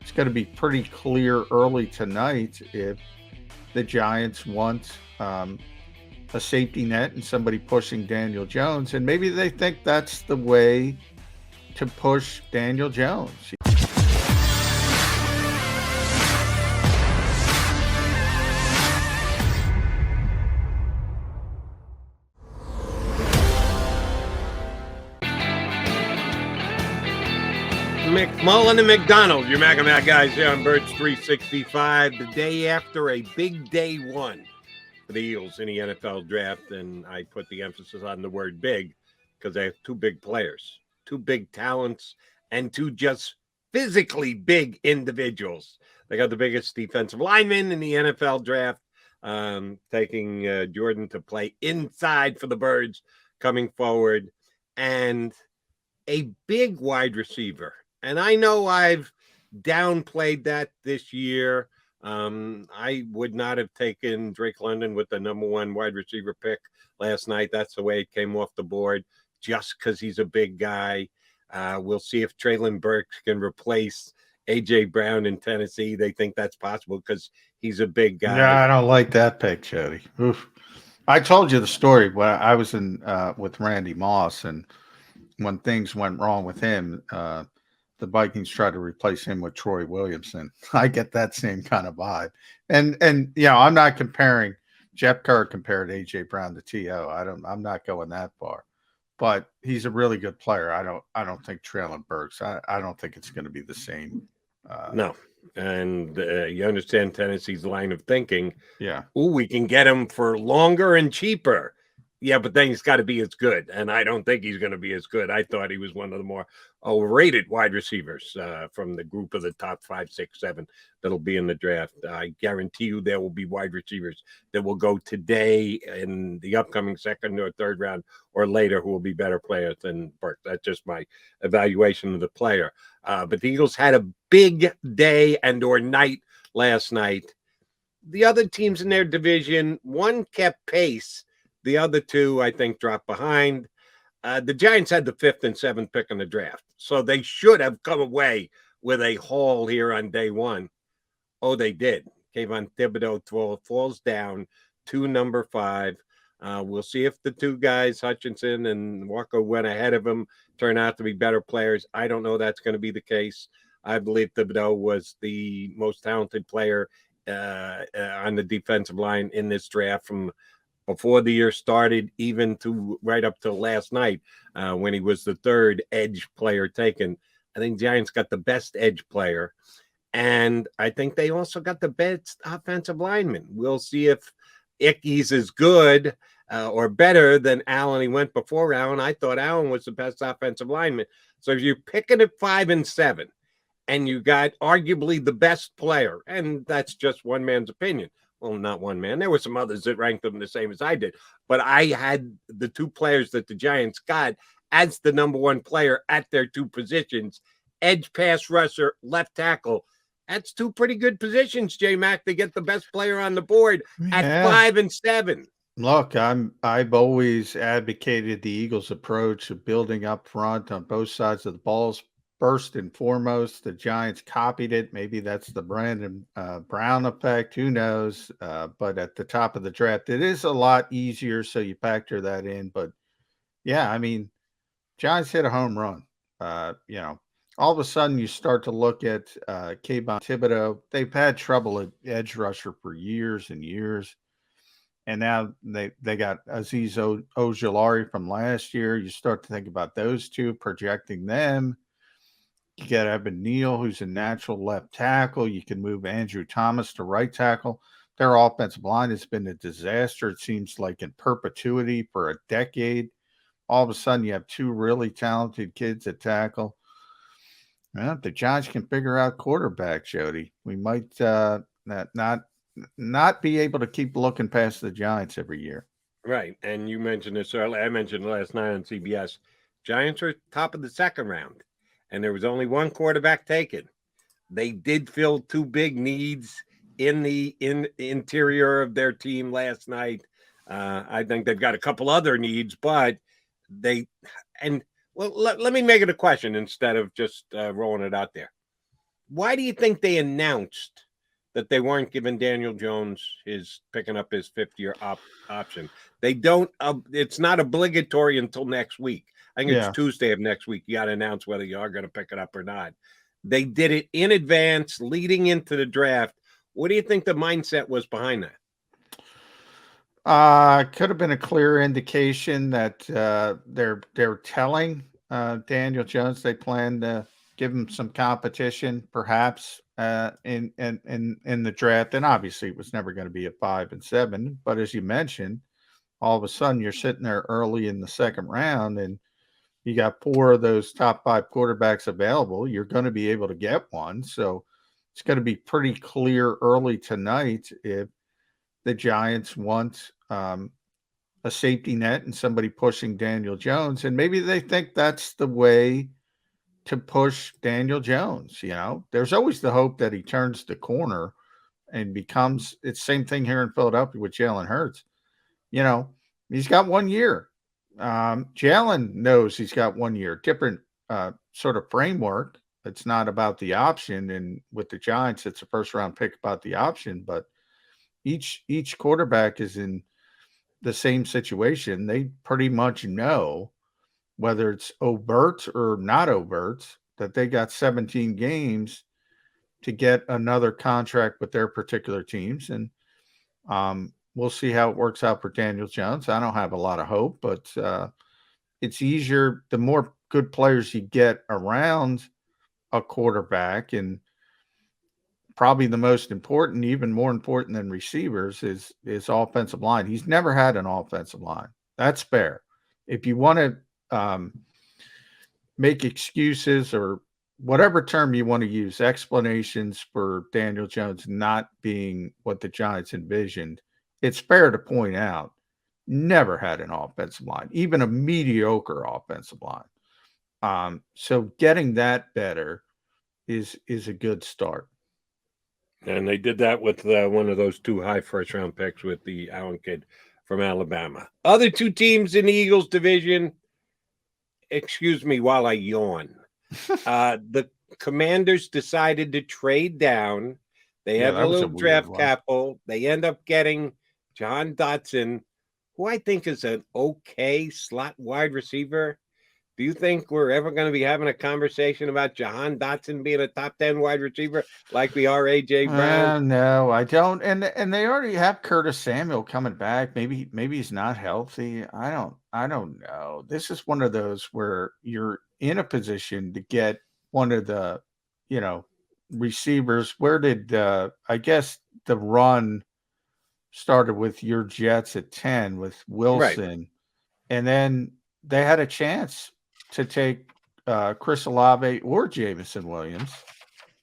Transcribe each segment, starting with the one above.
it's going to be pretty clear early tonight if the Giants want a safety net and somebody pushing Daniel Jones, and maybe they think that's the way to push Daniel Jones. McMullen and McDonald, your Mac and Mac guys here on Birds 365, the day after a big day one for the Eagles in the NFL draft. And I put the emphasis on the word big because they have two big players, two big talents, and two just physically big individuals. They got the biggest defensive lineman in the NFL draft, taking Jordan to play inside for the Birds coming forward, and a big wide receiver. And I know I've downplayed that this year. I would not have taken Drake London with the number one wide receiver pick last night. That's the way it came off the board, just because he's a big guy. We'll see if Treylon Burks can replace A.J. Brown in Tennessee. They think that's possible because he's a big guy. Yeah, I don't like that pick, Jody. Oof. I told you the story when I was in with Randy Moss, and when things went wrong with him, the Vikings tried to replace him with Troy Williamson. I get that same kind of vibe. And I'm not comparing. Jeff Kerr compared A.J. Brown to T.O. I'm not going that far. But he's a really good player. I don't think Treylon Burks. I don't think it's going to be the same. No. And you understand Tennessee's line of thinking. Yeah. Oh, we can get him for longer and cheaper. Yeah, but then he's got to be as good. And I don't think he's going to be as good. I thought he was one of the more overrated wide receivers from the group of the top 5, 6, 7 that'll be in the draft. I guarantee you there will be wide receivers that will go today in the upcoming second or third round or later who will be better players than Burke. That's just my evaluation of the player. But the Eagles had a big day and or night last night. The other teams in their division, one kept pace. The other two, I think, dropped behind. The Giants had the 5th and 7th pick in the draft, so they should have come away with a haul here on day one. Oh, they did. Kayvon Thibodeau falls down to number 5. We'll see if the two guys, Hutchinson and Walker, went ahead of him, turn out to be better players. I don't know that's going to be the case. I believe Thibodeau was the most talented player on the defensive line in this draft from before the year started, even to right up to last night when he was the 3rd edge player taken. I think Giants got the best edge player, and I think they also got the best offensive lineman. We'll see if Icky's as good or better than Allen. He went before Allen. I thought Allen was the best offensive lineman. So if you're picking at 5 and 7, and you got arguably the best player, and that's just one man's opinion. Well, not one man. There were some others that ranked them the same as I did. But I had the two players that the Giants got as the number one player at their two positions, edge pass rusher, left tackle. That's two pretty good positions, J-Mac, to get the best player on the board at 5 and 7. Look, I've always advocated the Eagles' approach of building up front on both sides of the balls. First and foremost, the Giants copied it. Maybe that's the Brandon Brown effect. Who knows? But at the top of the draft, it is a lot easier, so you factor that in. But, yeah, I mean, Giants hit a home run. All of a sudden you start to look at Kayvon Thibodeau. They've had trouble at edge rusher for years and years. And now they got Aziz Ojulari from last year. You start to think about those two, projecting them. You got Evan Neal, who's a natural left tackle. You can move Andrew Thomas to right tackle. Their offensive line has been a disaster, it seems like, in perpetuity for a decade. All of a sudden, you have two really talented kids at tackle. Well, if the Giants can figure out quarterback, Jody, we might not be able to keep looking past the Giants every year. Right, and you mentioned this earlier. I mentioned last night on CBS. Giants are top of the second round. And there was only one quarterback taken. They did fill two big needs in the interior of their team last night. I think they've got a couple other needs, but let me make it a question instead of just rolling it out there. why do you think they announced that they weren't giving Daniel Jones picking up his 5th-year option? They don't. It's not obligatory until next week. I think it's Tuesday of next week. You got to announce whether you are going to pick it up or not. They did it in advance, leading into the draft. What do you think the mindset was behind that? Could have been a clear indication that they're telling Daniel Jones they plan to give him some competition, perhaps in the draft. And obviously, it was never going to be at 5 and 7. But as you mentioned, all of a sudden you're sitting there early in the second round, and you got 4 of those top 5 quarterbacks available. You're going to be able to get one, so it's going to be pretty clear early tonight if the Giants want a safety net and somebody pushing Daniel Jones. And maybe they think that's the way to push Daniel Jones. There's always the hope that he turns the corner and becomes – it's the same thing here in Philadelphia with Jalen Hurts. He's got 1 year. Jalen knows he's got 1 year. Different sort of framework. It's not about the option. And with the Giants, it's a first-round pick about the option. But each quarterback is in the same situation. They pretty much know, whether it's overt or not overt, that they got 17 games to get another contract with their particular teams. And we'll see how it works out for Daniel Jones. I don't have a lot of hope, but it's easier. The more good players you get around a quarterback, and probably the most important, even more important than receivers, is offensive line. He's never had an offensive line. That's fair. If you want to make excuses or whatever term you want to use, explanations for Daniel Jones not being what the Giants envisioned, it's fair to point out, never had an offensive line, even a mediocre offensive line. So getting that better is a good start. And they did that with one of those 2 high first-round picks with the Allen kid from Alabama. Other 2 teams in the Eagles division, excuse me while I yawn. The Commanders decided to trade down. They have a little draft capital. They end up getting John Dotson, who I think is an okay slot wide receiver. Do you think we're ever going to be having a conversation about Jahan Dotson being a top 10 wide receiver like we are A.J. Brown? No, I don't. And they already have Curtis Samuel coming back. Maybe he's not healthy. I don't know. This is one of those where you're in a position to get one of the, receivers. Where did I guess the run started with your Jets at 10 with Wilson, right. And then they had a chance to take Chris Olave or Jameson Williams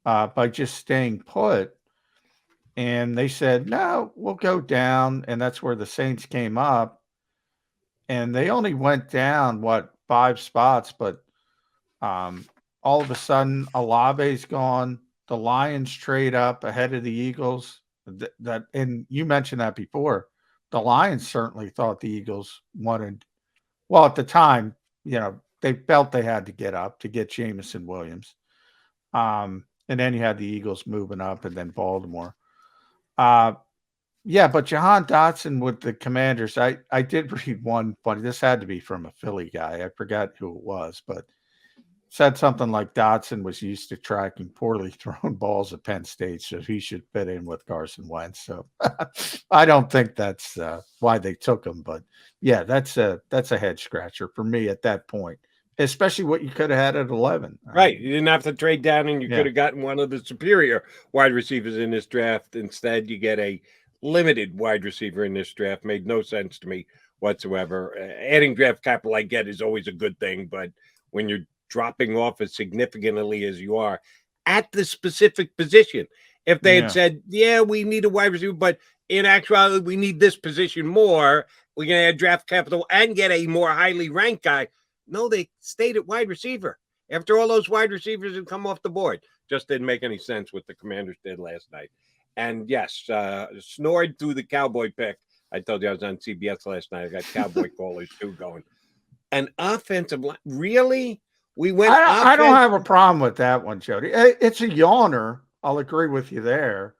by just staying put. And they said, no, we'll go down. And that's where the Saints came up. And they only went down, 5 spots. But all of a sudden, Olave's gone. The Lions trade up ahead of the Eagles. And you mentioned that before. The Lions certainly thought the Eagles wanted, well, at the time, they felt they had to get up to get Jameson Williams. And then you had the Eagles moving up, and then Baltimore. But Jahan Dotson with the Commanders, I did read one funny. This had to be from a Philly guy. I forgot who it was, but said something like Dotson was used to tracking poorly thrown balls at Penn State, so he should fit in with Carson Wentz. So I don't think that's why they took him. But, yeah, that's a head scratcher for me at that point, especially what you could have had at 11. Right. You didn't have to trade down, and you could have gotten one of the superior wide receivers in this draft. Instead, you get a limited wide receiver in this draft. Made no sense to me whatsoever. Adding draft capital, I get, is always a good thing. But when you're dropping off as significantly as you are at the specific position, if they had said, we need a wide receiver, but in actuality, we need this position more, we're going to add draft capital and get a more highly ranked guy. No, they stayed at wide receiver after all those wide receivers had come off the board. Just didn't make any sense what the Commanders did last night. And yes, snored through the Cowboy pick. I told you I was on CBS last night. I got Cowboy callers too going. An offensive line, really? We went I don't have a offense. problem with that one, Jody. It's a yawner. I'll agree with you there.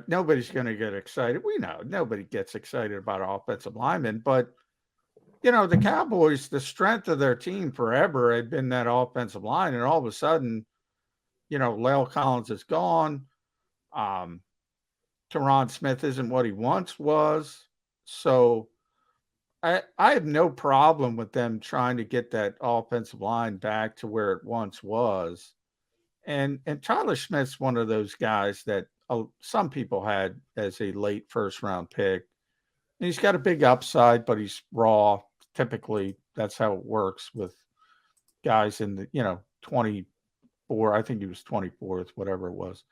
Nobody's going to get excited. We know nobody gets excited about offensive linemen, but the Cowboys, the strength of their team forever had been that offensive line, and all of a sudden, Lale Collins is gone. Teron Smith isn't what he once was. So I have no problem with them trying to get that offensive line back to where it once was. And Tyler Smith's one of those guys that some people had as a late first round pick. And he's got a big upside, but he's raw. Typically, that's how it works with guys in the 24. I think he was 24th, whatever it was,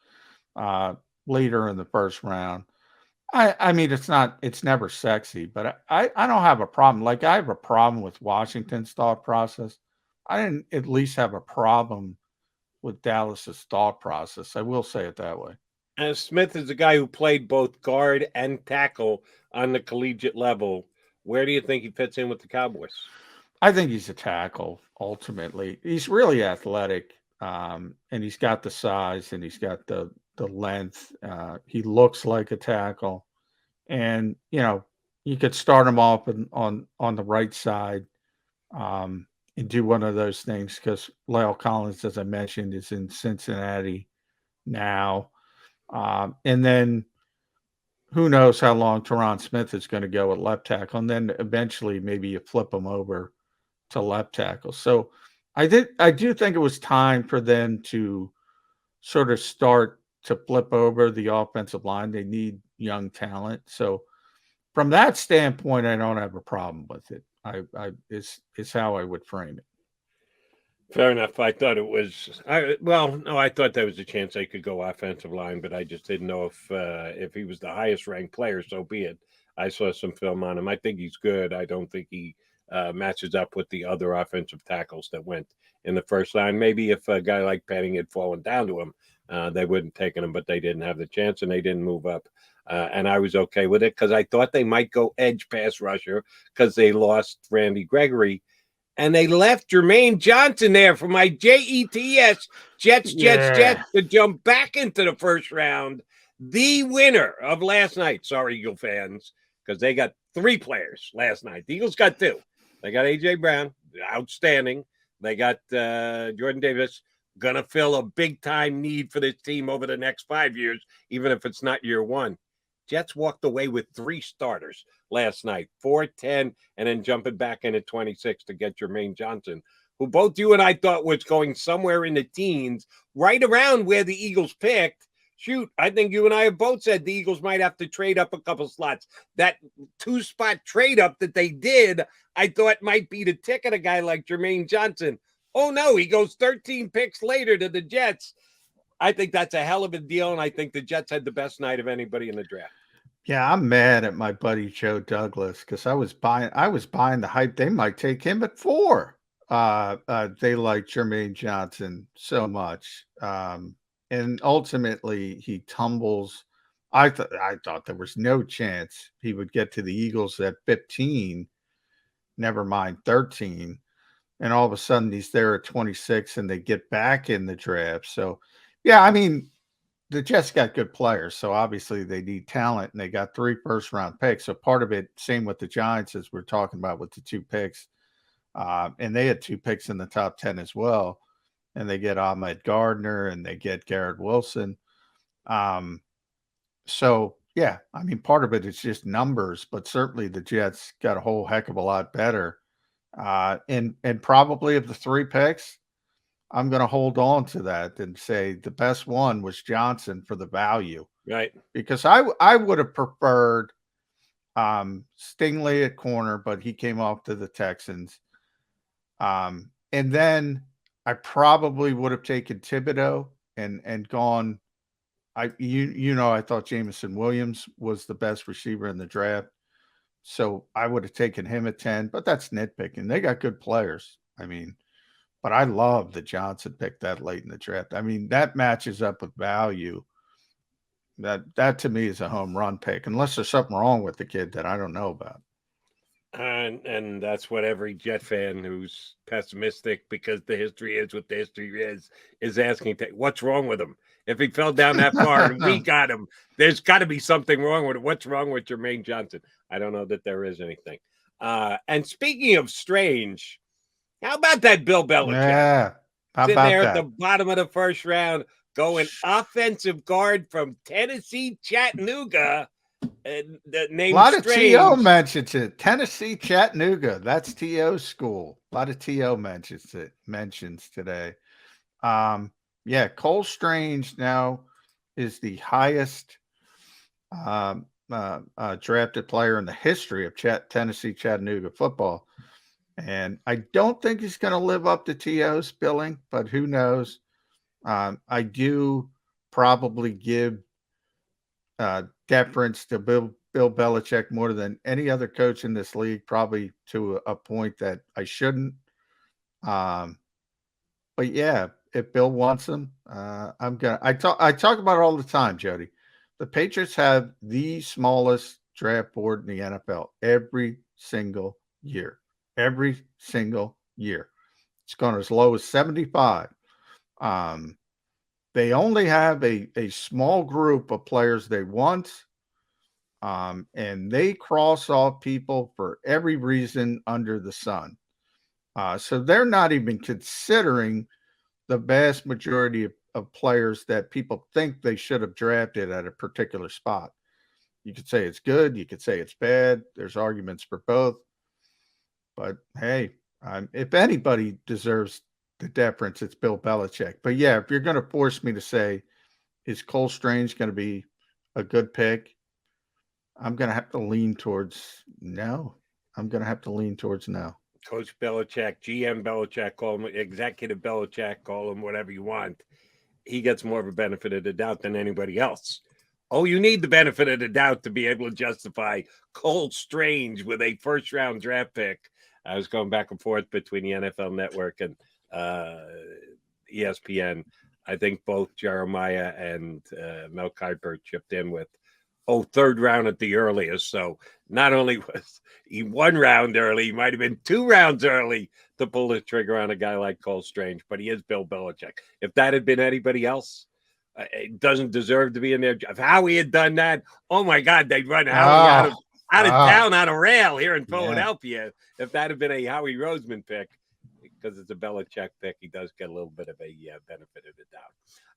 later in the first round. I mean, it's never sexy, but I don't have a problem. Like, I have a problem with Washington's thought process. I didn't at least have a problem with Dallas's thought process. I will say it that way. And Smith is a guy who played both guard and tackle on the collegiate level. Where do you think he fits in with the Cowboys? I think he's a tackle, ultimately. He's really athletic, and he's got the size, and he's got the length. He looks like a tackle. And, you could start him off on the right side, and do one of those things because Lyle Collins, as I mentioned, is in Cincinnati now. And then who knows how long Teron Smith is going to go at left tackle. And then eventually maybe you flip him over to left tackle. So I do think it was time for them to sort of start to flip over the offensive line. They need young talent. So from that standpoint, I don't have a problem with it. Is how I would frame it. Fair enough. I thought it was. I thought there was a chance they could go offensive line, but I just didn't know if he was the highest ranked player. So be it. I saw some film on him. I think he's good. I don't think he matches up with the other offensive tackles that went in the first line. Maybe if a guy like Penning had fallen down to him, they wouldn't have taken him, but they didn't have the chance and they didn't move up. And I was okay with it because I thought they might go edge pass rusher because they lost Randy Gregory. And they left Jermaine Johnson there for my Jets, Jets to jump back into the first round. The winner of last night. Sorry, Eagle fans, because they got 3 players last night. The Eagles got 2. They got A.J. Brown, outstanding. They got Jordan Davis, going to fill a big-time need for this team over the next 5 years, even if it's not year 1. Jets walked away with 3 starters last night, 4, 10, and then jumping back in at 26 to get Jermaine Johnson, who both you and I thought was going somewhere in the teens, right around where the Eagles picked. Shoot, I think you and I have both said the Eagles might have to trade up a couple slots. That 2-spot trade up that they did, I thought might be the ticket a guy like Jermaine Johnson. Oh, no, he goes 13 picks later to the Jets. I think that's a hell of a deal, and I think the Jets had the best night of anybody in the draft. Yeah, I'm mad at my buddy Joe Douglas because I was buying the hype. They might take him at 4. They like Jermaine Johnson so much, and ultimately he tumbles. I thought there was no chance he would get to the Eagles at 15. Never mind 13, and all of a sudden he's there at 26, and they get back in the draft. So, yeah, I mean, the Jets got good players, so obviously they need talent, and they got 3 first-round picks. So part of it, same with the Giants, as we're talking about with the 2 picks, and they had 2 picks in the top 10 as well, and they get Ahmed Gardner and they get Garrett Wilson. So yeah, I mean, part of it is just numbers, but certainly the Jets got a whole heck of a lot better, and probably of the 3 picks, I'm going to hold on to that and say the best one was Johnson for the value. Right. Because I would have preferred Stingley at corner, but he came off to the Texans. And then I probably would have taken Thibodeau and gone. I thought Jameson Williams was the best receiver in the draft. So I would have taken him at 10, but that's nitpicking. They got good players. I mean, but I love the Johnson pick that late in the draft. I mean, that matches up with value. That to me is a home run pick, unless there's something wrong with the kid that I don't know about. And that's what every Jet fan who's pessimistic because the history is what the history is asking. What's wrong with him? If he fell down that far and we got him, there's got to be something wrong with it. What's wrong with Jermaine Johnson? I don't know that there is anything. And speaking of strange, how about that Bill Belichick? Yeah. How Sitting about there that? at the bottom of the first round, going offensive guard from Tennessee, Chattanooga. And the name A lot of strange. TO mentions it. Tennessee, Chattanooga. That's TO school. A lot of TO mentions today. Yeah, Cole Strange now is the highest drafted player in the history of Tennessee, Chattanooga football. And I don't think he's going to live up to TO's billing, but who knows? I do probably give deference to Bill Belichick more than any other coach in this league, probably to a point that I shouldn't. But yeah, if Bill wants him, I'm gonna. I talk about it all the time, Jody. The Patriots have the smallest draft board in the NFL every single year. Every single year, it's gone as low as 75. They only have a small group of players they want. And they cross off people for every reason under the sun. So they're not even considering the vast majority of players that people think they should have drafted at a particular spot. You could say it's good. You could say it's bad. There's arguments for both. But hey, if anybody deserves the deference, it's Bill Belichick. But yeah, if you're going to force me to say, is Cole Strange going to be a good pick? I'm going to have to lean towards no. I'm going to have to lean towards no. Coach Belichick, GM Belichick, call him Executive Belichick, call him whatever you want. He gets more of a benefit of the doubt than anybody else. Oh, you need the benefit of the doubt to be able to justify Cole Strange with a first-round draft pick. I was going back and forth between the NFL Network and ESPN. I think both Jeremiah and Mel Kiper chipped in with, third round at the earliest. So not only was he 1 round early, he might have been 2 rounds early to pull the trigger on a guy like Cole Strange, but he is Bill Belichick. If that had been anybody else, it doesn't deserve to be in there. If Howie had done that, oh my God, they'd run Howie out of town on a rail here in Philadelphia. Yeah. If that had been a Howie Roseman pick, because it's a Belichick pick, he does get a little bit of a benefit of the doubt.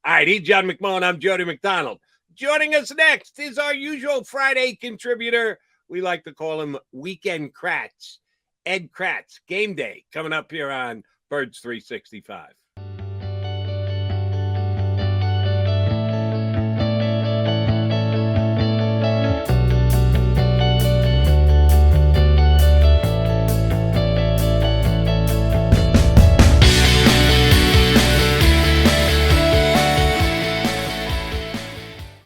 All right, he's John McMullen. I'm Jody McDonald. Joining us next is our usual Friday contributor. We like to call him Weekend Kratz, Ed Kratz. Game day coming up here on Birds 365.